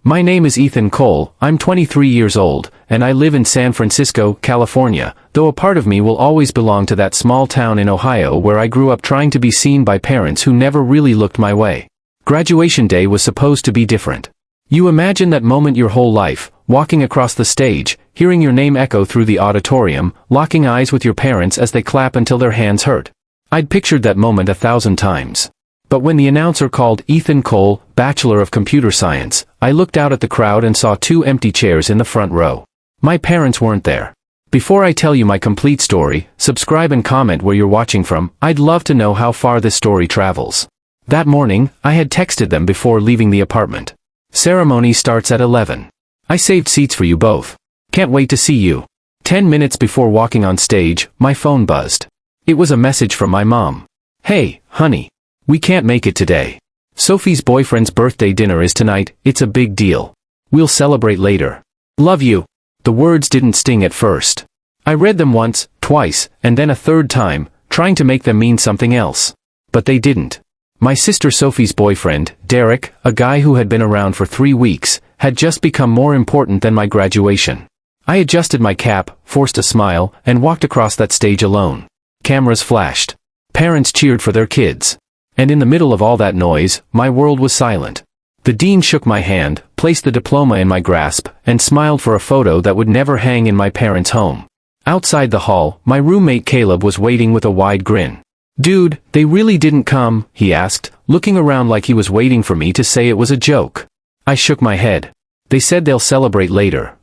My name is Ethan Cole, I'm 23 years old, and I live in San Francisco, California, though a part of me will always belong to that small town in Ohio where I grew up trying to be seen by parents who never really looked my way. Graduation day was supposed to be different. You imagine that moment your whole life, walking across the stage, hearing your name echo through the auditorium, locking eyes with your parents as they clap until their hands hurt. I'd pictured that moment 1,000 times. But when the announcer called Ethan Cole, Bachelor of Computer Science, I looked out at the crowd and saw 2 empty chairs in the front row. My parents weren't there. Before I tell you my complete story, subscribe and comment where you're watching from. I'd love to know how far this story travels. That morning, I had texted them before leaving the apartment. Ceremony starts at 11. I saved seats for you both. Can't wait to see you. 10 minutes before walking on stage, my phone buzzed. It was a message from my mom. Hey, honey. We can't make it today. Sophie's boyfriend's birthday dinner is tonight, it's a big deal. We'll celebrate later. Love you. The words didn't sting at first. I read them once, twice, and then a third time, trying to make them mean something else. But they didn't. My sister Sophie's boyfriend, Derek, a guy who had been around for 3 weeks, had just become more important than my graduation. I adjusted my cap, forced a smile, and walked across that stage alone. Cameras flashed. Parents cheered for their kids. And in the middle of all that noise, my world was silent. The dean shook my hand, placed the diploma in my grasp, and smiled for a photo that would never hang in my parents' home. Outside the hall, my roommate Caleb was waiting with a wide grin. Dude, they really didn't come, he asked, looking around like he was waiting for me to say it was a joke. I shook my head. They said they'll celebrate later.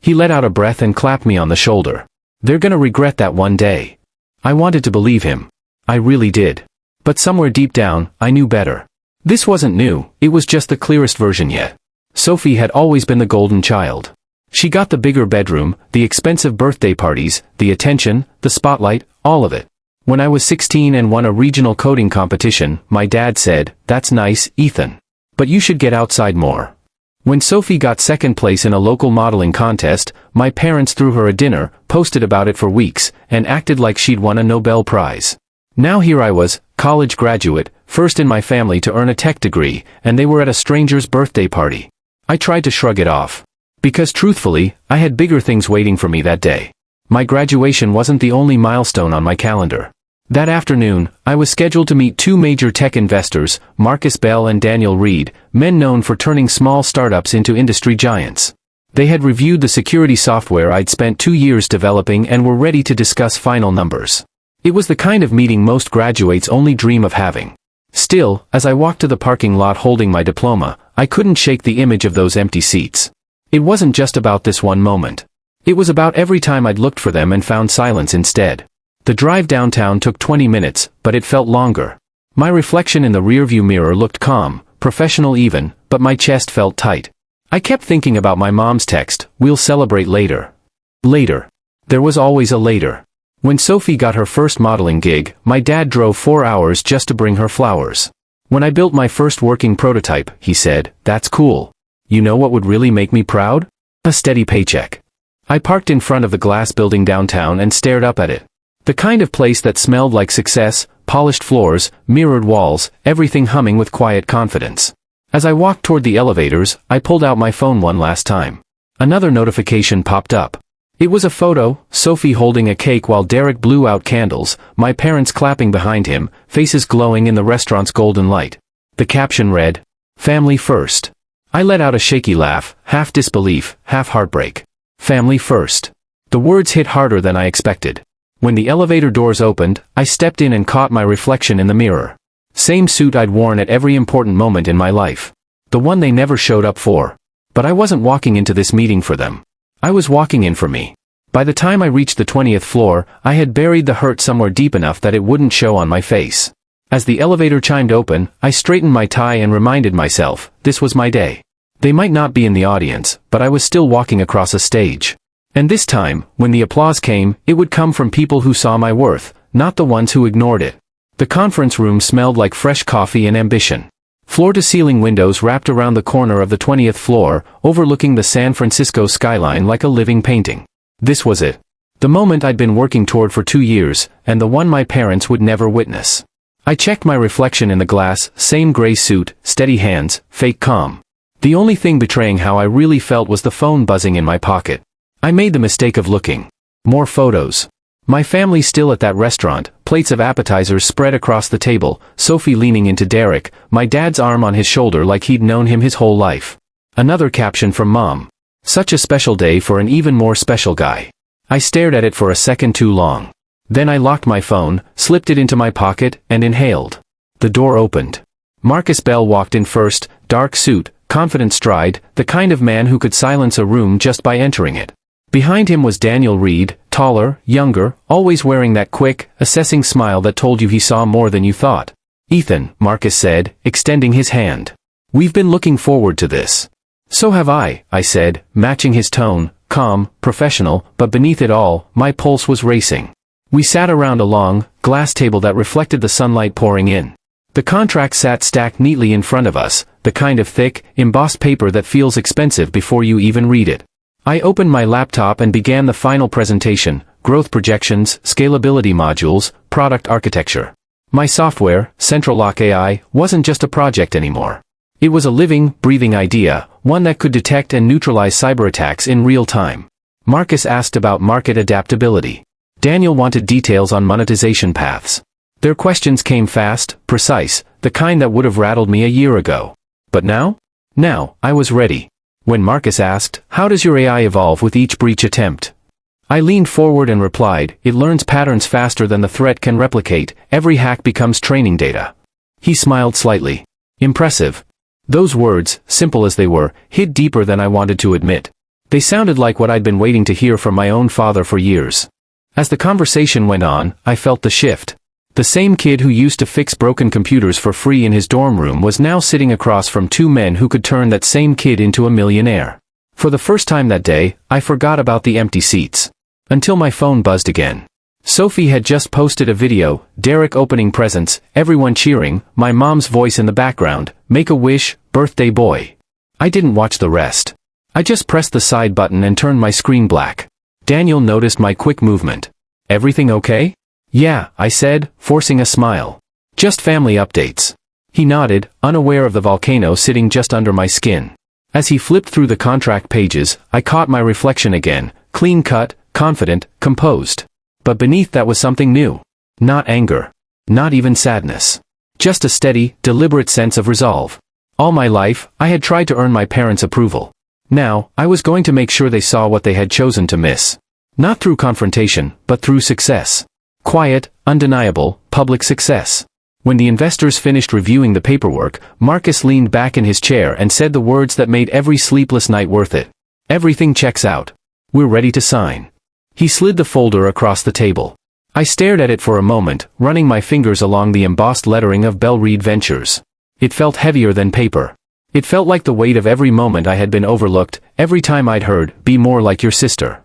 He let out a breath and clapped me on the shoulder. They're gonna regret that one day. I wanted to believe him. I really did. But somewhere deep down, I knew better. This wasn't new, it was just the clearest version yet. Sophie had always been the golden child. She got the bigger bedroom, the expensive birthday parties, the attention, the spotlight, all of it. When I was 16 and won a regional coding competition, my dad said, "That's nice, Ethan. But you should get outside more." When Sophie got second place in a local modeling contest, my parents threw her a dinner, posted about it for weeks, and acted like she'd won a Nobel Prize. Now here I was, college graduate, first in my family to earn a tech degree, and they were at a stranger's birthday party. I tried to shrug it off. Because truthfully, I had bigger things waiting for me that day. My graduation wasn't the only milestone on my calendar. That afternoon, I was scheduled to meet 2 major tech investors, Marcus Bell and Daniel Reed, men known for turning small startups into industry giants. They had reviewed the security software I'd spent 2 years developing and were ready to discuss final numbers. It was the kind of meeting most graduates only dream of having. Still, as I walked to the parking lot holding my diploma, I couldn't shake the image of those empty seats. It wasn't just about this one moment. It was about every time I'd looked for them and found silence instead. The drive downtown took 20 minutes, but it felt longer. My reflection in the rearview mirror looked calm, professional even, but my chest felt tight. I kept thinking about my mom's text, "We'll celebrate later." Later. There was always a later. When Sophie got her first modeling gig, my dad drove 4 hours just to bring her flowers. When I built my first working prototype, he said, "That's cool. You know what would really make me proud? A steady paycheck." I parked in front of the glass building downtown and stared up at it. The kind of place that smelled like success, polished floors, mirrored walls, everything humming with quiet confidence. As I walked toward the elevators, I pulled out my phone one last time. Another notification popped up. It was a photo, Sophie holding a cake while Derek blew out candles, my parents clapping behind him, faces glowing in the restaurant's golden light. The caption read, "Family first." I let out a shaky laugh, half disbelief, half heartbreak. Family first. The words hit harder than I expected. When the elevator doors opened, I stepped in and caught my reflection in the mirror. Same suit I'd worn at every important moment in my life. The one they never showed up for. But I wasn't walking into this meeting for them. I was walking in for me. By the time I reached the 20th floor, I had buried the hurt somewhere deep enough that it wouldn't show on my face. As the elevator chimed open, I straightened my tie and reminded myself, this was my day. They might not be in the audience, but I was still walking across a stage. And this time, when the applause came, it would come from people who saw my worth, not the ones who ignored it. The conference room smelled like fresh coffee and ambition. Floor-to-ceiling windows wrapped around the corner of the 20th floor, overlooking the San Francisco skyline like a living painting. This was it. The moment I'd been working toward for 2 years, and the one my parents would never witness. I checked my reflection in the glass, same gray suit, steady hands, fake calm. The only thing betraying how I really felt was the phone buzzing in my pocket. I made the mistake of looking. More photos. My family still at that restaurant, plates of appetizers spread across the table, Sophie leaning into Derek, my dad's arm on his shoulder like he'd known him his whole life. Another caption from Mom. Such a special day for an even more special guy. I stared at it for a second too long. Then I locked my phone, slipped it into my pocket, and inhaled. The door opened. Marcus Bell walked in first, dark suit, confident stride, the kind of man who could silence a room just by entering it. Behind him was Daniel Reed, taller, younger, always wearing that quick, assessing smile that told you he saw more than you thought. Ethan, Marcus said, extending his hand. We've been looking forward to this. So have I said, matching his tone, calm, professional, but beneath it all, my pulse was racing. We sat around a long, glass table that reflected the sunlight pouring in. The contract sat stacked neatly in front of us, the kind of thick, embossed paper that feels expensive before you even read it. I opened my laptop and began the final presentation, growth projections, scalability modules, product architecture. My software, Central Lock AI, wasn't just a project anymore. It was a living, breathing idea, one that could detect and neutralize cyberattacks in real time. Marcus asked about market adaptability. Daniel wanted details on monetization paths. Their questions came fast, precise, the kind that would have rattled me a year ago. But now? Now, I was ready. When Marcus asked, "How does your AI evolve with each breach attempt?" I leaned forward and replied, "It learns patterns faster than the threat can replicate, every hack becomes training data." He smiled slightly. Impressive. Those words, simple as they were, hid deeper than I wanted to admit. They sounded like what I'd been waiting to hear from my own father for years. As the conversation went on, I felt the shift. The same kid who used to fix broken computers for free in his dorm room was now sitting across from two men who could turn that same kid into a millionaire. For the first time that day, I forgot about the empty seats. Until my phone buzzed again. Sophie had just posted a video, Derek opening presents, everyone cheering, my mom's voice in the background, make a wish, birthday boy. I didn't watch the rest. I just pressed the side button and turned my screen black. Daniel noticed my quick movement. Everything okay? Yeah, I said, forcing a smile. Just family updates. He nodded, unaware of the volcano sitting just under my skin. As he flipped through the contract pages, I caught my reflection again, clean-cut, confident, composed. But beneath that was something new. Not anger. Not even sadness. Just a steady, deliberate sense of resolve. All my life, I had tried to earn my parents' approval. Now, I was going to make sure they saw what they had chosen to miss. Not through confrontation, but through success. Quiet, undeniable, public success. When the investors finished reviewing the paperwork, Marcus leaned back in his chair and said the words that made every sleepless night worth it. Everything checks out. We're ready to sign. He slid the folder across the table. I stared at it for a moment, running my fingers along the embossed lettering of Bell Reed Ventures. It felt heavier than paper. It felt like the weight of every moment I had been overlooked, every time I'd heard, "Be more like your sister."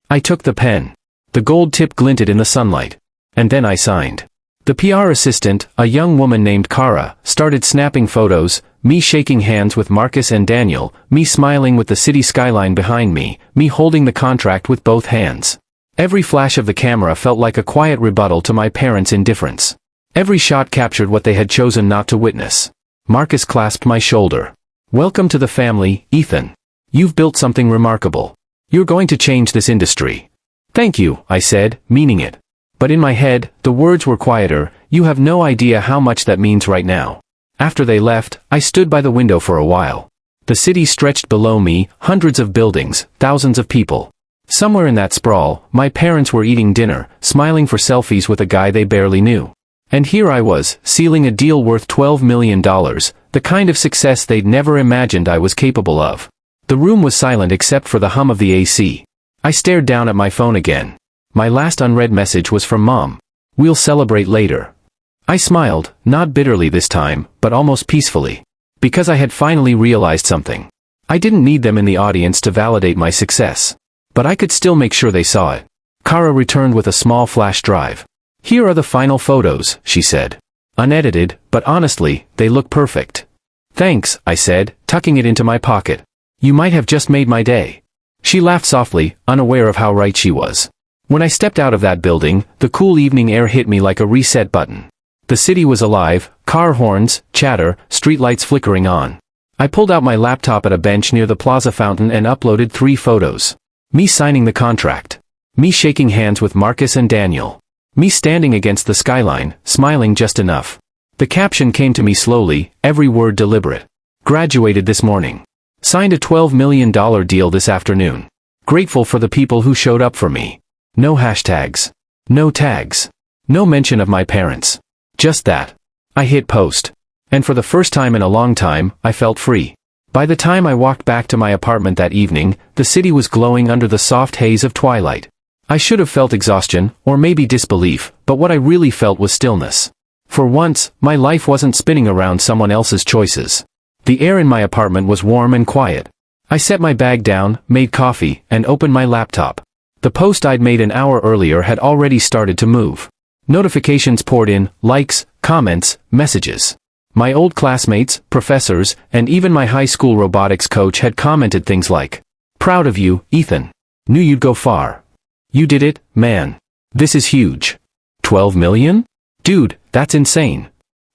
I took the pen. The gold tip glinted in the sunlight. And then I signed. The PR assistant, a young woman named Kara, started snapping photos, me shaking hands with Marcus and Daniel, me smiling with the city skyline behind me, me holding the contract with both hands. Every flash of the camera felt like a quiet rebuttal to my parents' indifference. Every shot captured what they had chosen not to witness. Marcus clasped my shoulder. "Welcome to the family, Ethan. You've built something remarkable. You're going to change this industry." "Thank you," I said, meaning it. But in my head, the words were quieter, "You have no idea how much that means right now." After they left, I stood by the window for a while. The city stretched below me, hundreds of buildings, thousands of people. Somewhere in that sprawl, my parents were eating dinner, smiling for selfies with a guy they barely knew. And here I was, sealing a deal worth $12 million, the kind of success they'd never imagined I was capable of. The room was silent except for the hum of the AC. I stared down at my phone again. My last unread message was from Mom. "We'll celebrate later." I smiled, not bitterly this time, but almost peacefully. Because I had finally realized something. I didn't need them in the audience to validate my success. But I could still make sure they saw it. Kara returned with a small flash drive. "Here are the final photos," she said. "Unedited, but honestly, they look perfect." "Thanks," I said, tucking it into my pocket. "You might have just made my day." She laughed softly, unaware of how right she was. When I stepped out of that building, the cool evening air hit me like a reset button. The city was alive, car horns, chatter, streetlights flickering on. I pulled out my laptop at a bench near the plaza fountain and uploaded 3 photos. Me signing the contract. Me shaking hands with Marcus and Daniel. Me standing against the skyline, smiling just enough. The caption came to me slowly, every word deliberate. Graduated this morning. Signed a $12 million deal this afternoon. Grateful for the people who showed up for me. No hashtags. No tags. No mention of my parents. Just that. I hit post. And for the first time in a long time, I felt free. By the time I walked back to my apartment that evening, the city was glowing under the soft haze of twilight. I should have felt exhaustion, or maybe disbelief, but what I really felt was stillness. For once, my life wasn't spinning around someone else's choices. The air in my apartment was warm and quiet. I set my bag down, made coffee, and opened my laptop. The post I'd made an hour earlier had already started to move. Notifications poured in, likes, comments, messages. My old classmates, professors, and even my high school robotics coach had commented things like, "Proud of you, Ethan. Knew you'd go far. You did it, man. This is huge. 12 million? Dude, that's insane."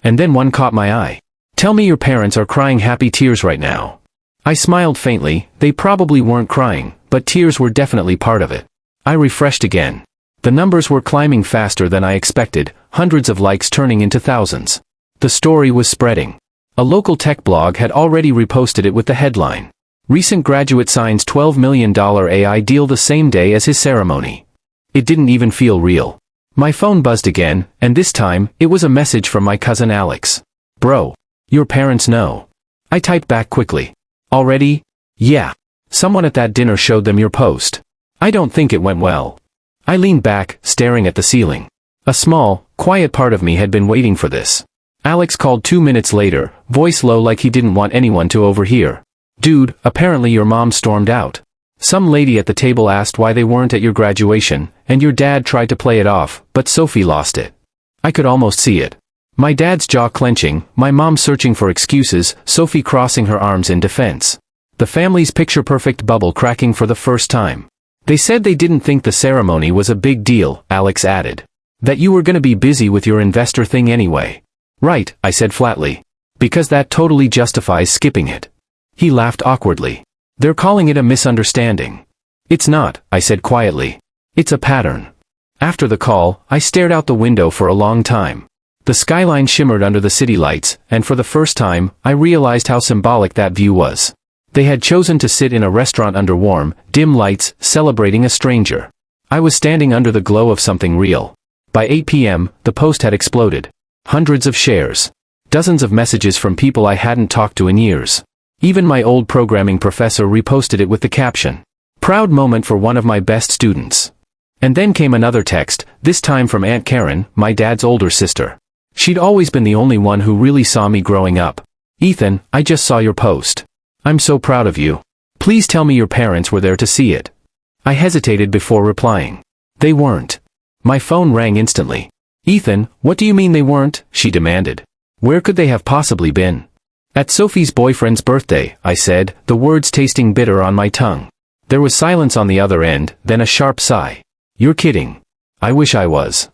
And then one caught my eye. "Tell me your parents are crying happy tears right now." I smiled faintly. They probably weren't crying, but tears were definitely part of it. I refreshed again. The numbers were climbing faster than I expected, hundreds of likes turning into thousands. The story was spreading. A local tech blog had already reposted it with the headline, "Recent graduate signs $12 million AI deal the same day as his ceremony." It didn't even feel real. My phone buzzed again, and this time, it was a message from my cousin Alex. "Bro. Your parents know." I typed back quickly. "Already? Yeah. Someone at that dinner showed them your post. I don't think it went well." I leaned back, staring at the ceiling. A small, quiet part of me had been waiting for this. Alex called 2 minutes later, voice low like he didn't want anyone to overhear. "Dude, apparently your mom stormed out. Some lady at the table asked why they weren't at your graduation, and your dad tried to play it off, but Sophie lost it." I could almost see it. My dad's jaw clenching, my mom searching for excuses, Sophie crossing her arms in defense. The family's picture-perfect bubble cracking for the first time. "They said they didn't think the ceremony was a big deal," Alex added. "That you were gonna be busy with your investor thing anyway." "Right," I said flatly. "Because that totally justifies skipping it." He laughed awkwardly. "They're calling it a misunderstanding." "It's not," I said quietly. "It's a pattern." After the call, I stared out the window for a long time. The skyline shimmered under the city lights, and for the first time, I realized how symbolic that view was. They had chosen to sit in a restaurant under warm, dim lights, celebrating a stranger. I was standing under the glow of something real. By 8 p.m., the post had exploded. Hundreds of shares. Dozens of messages from people I hadn't talked to in years. Even my old programming professor reposted it with the caption, "Proud moment for one of my best students." And then came another text, this time from Aunt Karen, my dad's older sister. She'd always been the only one who really saw me growing up. "Ethan, I just saw your post. I'm so proud of you. Please tell me your parents were there to see it." I hesitated before replying. "They weren't." My phone rang instantly. "Ethan, what do you mean they weren't?" she demanded. "Where could they have possibly been?" "At Sophie's boyfriend's birthday," I said, the words tasting bitter on my tongue. There was silence on the other end, then a sharp sigh. "You're kidding." "I wish I was."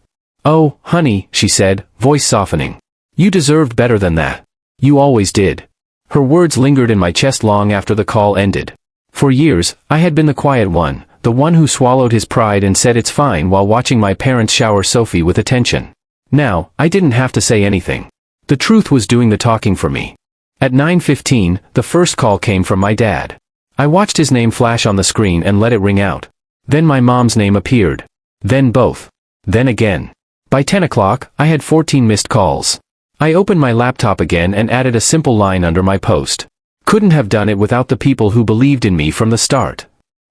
"Oh, honey," she said, voice softening. "You deserved better than that. You always did." Her words lingered in my chest long after the call ended. For years, I had been the quiet one, the one who swallowed his pride and said it's fine while watching my parents shower Sophie with attention. Now, I didn't have to say anything. The truth was doing the talking for me. At 9:15, the first call came from my dad. I watched his name flash on the screen and let it ring out. Then my mom's name appeared. Then both. Then again. By 10 o'clock, I had 14 missed calls. I opened my laptop again and added a simple line under my post. Couldn't have done it without the people who believed in me from the start.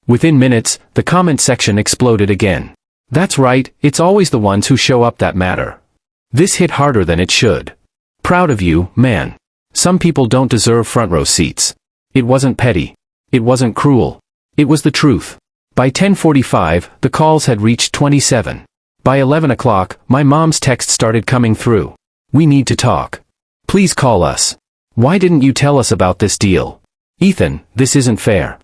Within minutes, the comment section exploded again. "That's right, it's always the ones who show up that matter." This hit harder than it should. "Proud of you, man. Some people don't deserve front row seats." It wasn't petty. It wasn't cruel. It was the truth. By 10:45, the calls had reached 27. By 11 o'clock, my mom's text started coming through. "We need to talk. Please call us. Why didn't you tell us about this deal? Ethan, this isn't fair."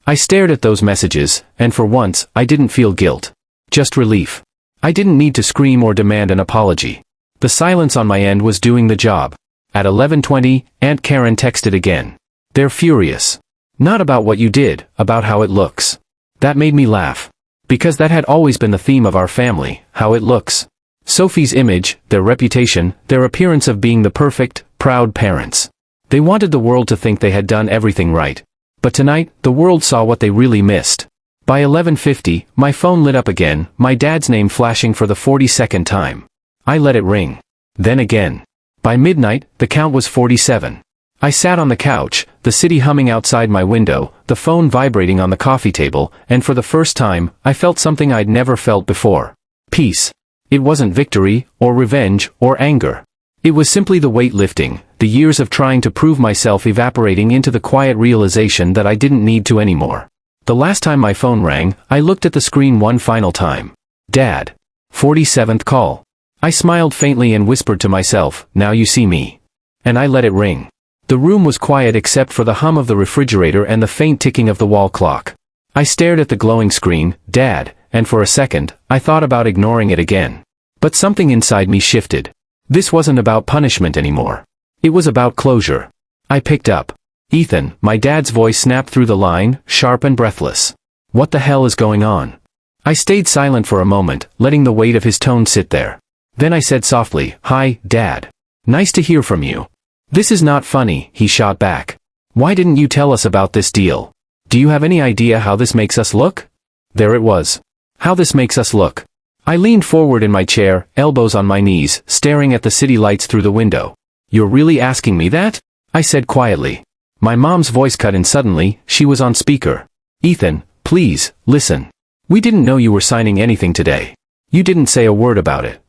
I stared at those messages, and for once, I didn't feel guilt. Just relief. I didn't need to scream or demand an apology. The silence on my end was doing the job. At 11:20, Aunt Karen texted again. They're furious. Not about what you did, about how it looks. That made me laugh. Because that had always been the theme of our family, how it looks. Sophie's image, their reputation, their appearance of being the perfect, proud parents. They wanted the world to think they had done everything right. But tonight, the world saw what they really missed. By 11:50, my phone lit up again, my dad's name flashing for the 42nd time. I let it ring. Then again. By midnight, the count was 47. I sat on the couch, the city humming outside my window, the phone vibrating on the coffee table, and for the first time, I felt something I'd never felt before. Peace. It wasn't victory, or revenge, or anger. It was simply the weight lifting, the years of trying to prove myself evaporating into the quiet realization that I didn't need to anymore. The last time my phone rang, I looked at the screen one final time. Dad. 47th call. I smiled faintly and whispered to myself, now you see me. And I let it ring. The room was quiet except for the hum of the refrigerator and the faint ticking of the wall clock. I stared at the glowing screen, Dad, and for a second, I thought about ignoring it again. But something inside me shifted. This wasn't about punishment anymore. It was about closure. I picked up. Ethan, my dad's voice snapped through the line, sharp and breathless. What the hell is going on? I stayed silent for a moment, letting the weight of his tone sit there. Then I said softly, Hi, Dad. Nice to hear from you. This is not funny, he shot back. Why didn't you tell us about this deal? Do you have any idea how this makes us look? There it was. How this makes us look. I leaned forward in my chair, elbows on my knees, staring at the city lights through the window. You're really asking me that? I said quietly. My mom's voice cut in suddenly, she was on speaker. Ethan, please, listen. We didn't know you were signing anything today. You didn't say a word about it.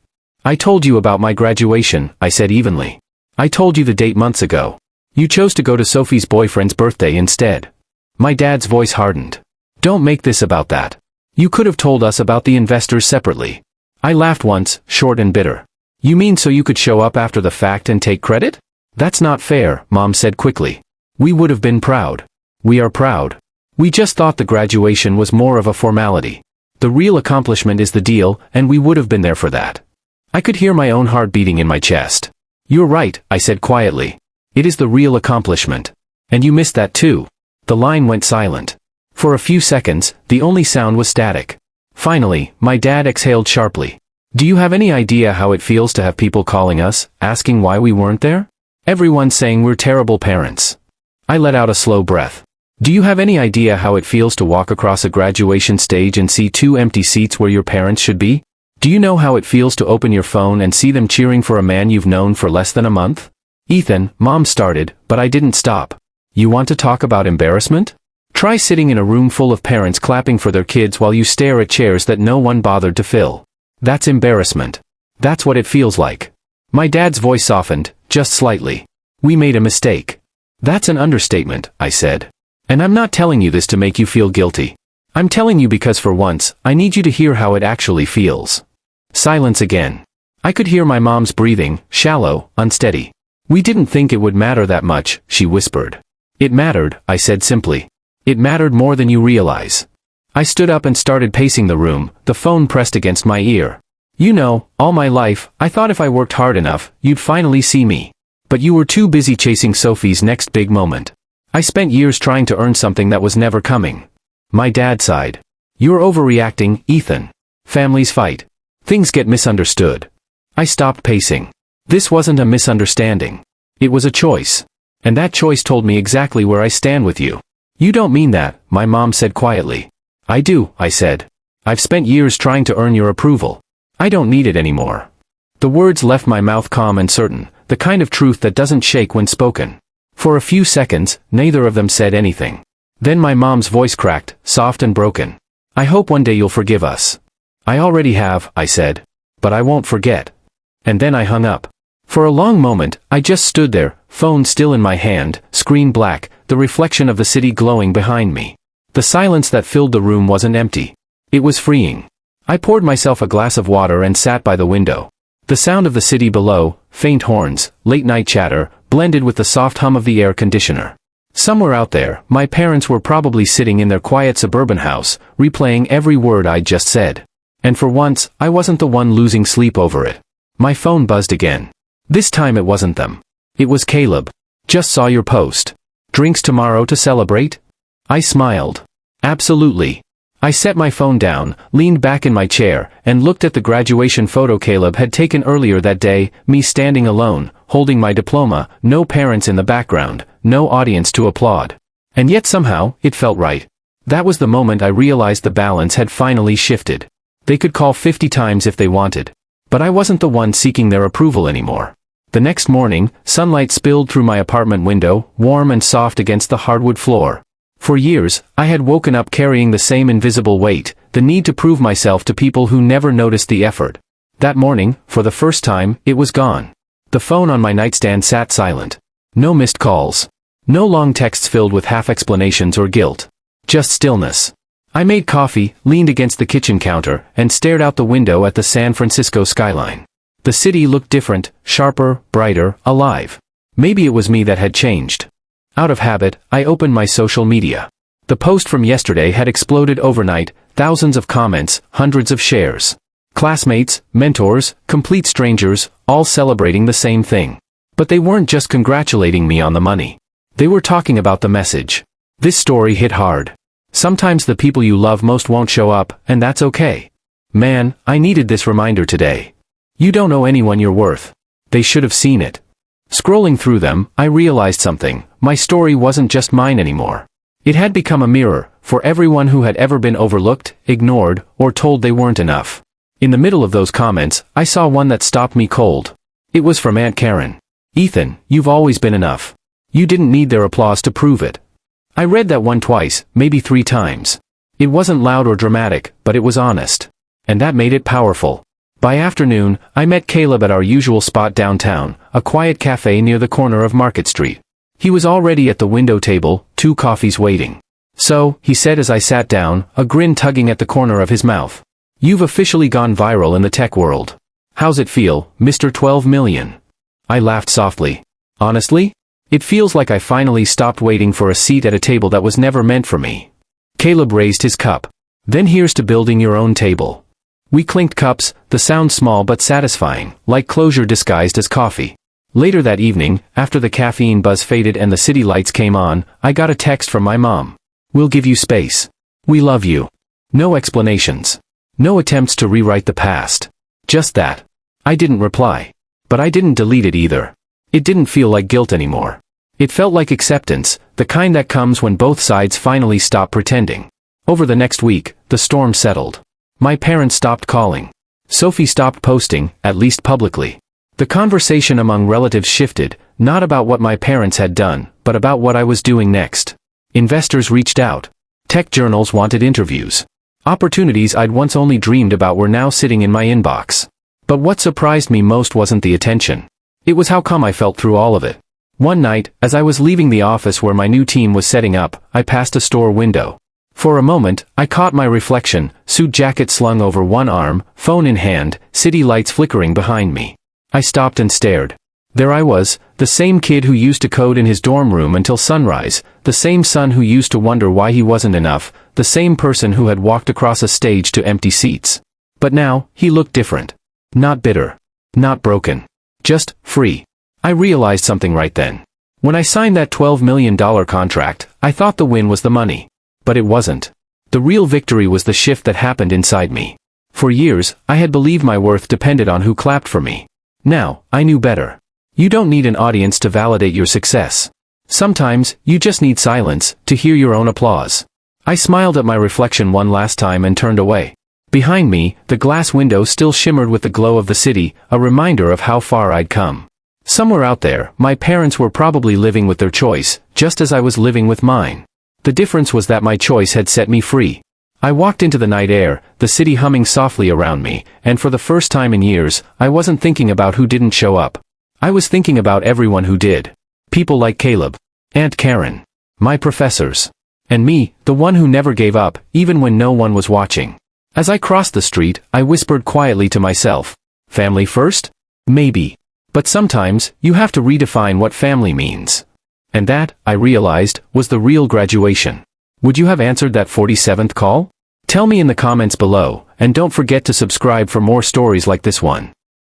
I told you about my graduation, I said evenly. I told you the date months ago. You chose to go to Sophie's boyfriend's birthday instead. My dad's voice hardened. Don't make this about that. You could have told us about the investors separately. I laughed once, short and bitter. You mean so you could show up after the fact and take credit? That's not fair, Mom said quickly. We would have been proud. We are proud. We just thought the graduation was more of a formality. The real accomplishment is the deal, and we would have been there for that. I could hear my own heart beating in my chest. You're right, I said quietly. It is the real accomplishment. And you missed that too. The line went silent. For a few seconds, the only sound was static. Finally, my dad exhaled sharply. Do you have any idea how it feels to have people calling us, asking why we weren't there? Everyone's saying we're terrible parents. I let out a slow breath. Do you have any idea how it feels to walk across a graduation stage and see two empty seats where your parents should be? Do you know how it feels to open your phone and see them cheering for a man you've known for less than a month? Ethan, Mom started, but I didn't stop. You want to talk about embarrassment? Try sitting in a room full of parents clapping for their kids while you stare at chairs that no one bothered to fill. That's embarrassment. That's what it feels like. My dad's voice softened, just slightly. We made a mistake. That's an understatement, I said. And I'm not telling you this to make you feel guilty. I'm telling you because for once, I need you to hear how it actually feels. Silence again. I could hear my mom's breathing, shallow, unsteady. We didn't think it would matter that much, she whispered. It mattered, I said simply. It mattered more than you realize. I stood up and started pacing the room, the phone pressed against my ear. You know, all my life, I thought if I worked hard enough, you'd finally see me. But you were too busy chasing Sophie's next big moment. I spent years trying to earn something that was never coming. My dad sighed. You're overreacting, Ethan. Families fight. Things get misunderstood. I stopped pacing. This wasn't a misunderstanding. It was a choice. And that choice told me exactly where I stand with you. You don't mean that, my mom said quietly. I do, I said. I've spent years trying to earn your approval. I don't need it anymore. The words left my mouth calm and certain, the kind of truth that doesn't shake when spoken. For a few seconds, neither of them said anything. Then my mom's voice cracked, soft and broken. I hope one day you'll forgive us. I already have, I said. But I won't forget. And then I hung up. For a long moment, I just stood there, phone still in my hand, screen black, the reflection of the city glowing behind me. The silence that filled the room wasn't empty. It was freeing. I poured myself a glass of water and sat by the window. The sound of the city below, faint horns, late-night chatter, blended with the soft hum of the air conditioner. Somewhere out there, my parents were probably sitting in their quiet suburban house, replaying every word I'd just said. And for once, I wasn't the one losing sleep over it. My phone buzzed again. This time it wasn't them. It was Caleb. Just saw your post. Drinks tomorrow to celebrate? I smiled. Absolutely. I set my phone down, leaned back in my chair, and looked at the graduation photo Caleb had taken earlier that day, me standing alone, holding my diploma, no parents in the background, no audience to applaud. And yet somehow, it felt right. That was the moment I realized the balance had finally shifted. They could call 50 times if they wanted. But I wasn't the one seeking their approval anymore. The next morning, sunlight spilled through my apartment window, warm and soft against the hardwood floor. For years, I had woken up carrying the same invisible weight, the need to prove myself to people who never noticed the effort. That morning, for the first time, it was gone. The phone on my nightstand sat silent. No missed calls. No long texts filled with half-explanations or guilt. Just stillness. I made coffee, leaned against the kitchen counter, and stared out the window at the San Francisco skyline. The city looked different, sharper, brighter, alive. Maybe it was me that had changed. Out of habit, I opened my social media. The post from yesterday had exploded overnight, thousands of comments, hundreds of shares. Classmates, mentors, complete strangers, all celebrating the same thing. But they weren't just congratulating me on the money. They were talking about the message. This story hit hard. Sometimes the people you love most won't show up, and that's okay. Man, I needed this reminder today. You don't owe anyone your worth. They should have seen it. Scrolling through them, I realized something. My story wasn't just mine anymore. It had become a mirror, for everyone who had ever been overlooked, ignored, or told they weren't enough. In the middle of those comments, I saw one that stopped me cold. It was from Aunt Karen. Ethan, you've always been enough. You didn't need their applause to prove it. I read that one twice, maybe 3 times. It wasn't loud or dramatic, but it was honest. And that made it powerful. By afternoon, I met Caleb at our usual spot downtown, a quiet cafe near the corner of Market Street. He was already at the window table, 2 coffees waiting. So, he said as I sat down, a grin tugging at the corner of his mouth. You've officially gone viral in the tech world. How's it feel, Mr. 12 million? I laughed softly. Honestly? It feels like I finally stopped waiting for a seat at a table that was never meant for me. Caleb raised his cup. Then here's to building your own table. We clinked cups, the sound small but satisfying, like closure disguised as coffee. Later that evening, after the caffeine buzz faded and the city lights came on, I got a text from my mom. We'll give you space. We love you. No explanations. No attempts to rewrite the past. Just that. I didn't reply. But I didn't delete it either. It didn't feel like guilt anymore. It felt like acceptance, the kind that comes when both sides finally stop pretending. Over the next week, the storm settled. My parents stopped calling. Sophie stopped posting, at least publicly. The conversation among relatives shifted, not about what my parents had done, but about what I was doing next. Investors reached out. Tech journals wanted interviews. Opportunities I'd once only dreamed about were now sitting in my inbox. But what surprised me most wasn't the attention. It was how calm I felt through all of it. One night, as I was leaving the office where my new team was setting up, I passed a store window. For a moment, I caught my reflection, suit jacket slung over one arm, phone in hand, city lights flickering behind me. I stopped and stared. There I was, the same kid who used to code in his dorm room until sunrise, the same son who used to wonder why he wasn't enough, the same person who had walked across a stage to empty seats. But now, he looked different. Not bitter. Not broken. Just free. I realized something right then. When I signed that $12 million contract, I thought the win was the money. But it wasn't. The real victory was the shift that happened inside me. For years, I had believed my worth depended on who clapped for me. Now, I knew better. You don't need an audience to validate your success. Sometimes, you just need silence, to hear your own applause. I smiled at my reflection one last time and turned away. Behind me, the glass window still shimmered with the glow of the city, a reminder of how far I'd come. Somewhere out there, my parents were probably living with their choice, just as I was living with mine. The difference was that my choice had set me free. I walked into the night air, the city humming softly around me, and for the first time in years, I wasn't thinking about who didn't show up. I was thinking about everyone who did. People like Caleb, Aunt Karen, my professors, and me, the one who never gave up, even when no one was watching. As I crossed the street, I whispered quietly to myself, family first? Maybe. But sometimes, you have to redefine what family means. And that, I realized, was the real graduation. Would you have answered that 47th call? Tell me in the comments below, and don't forget to subscribe for more stories like this one.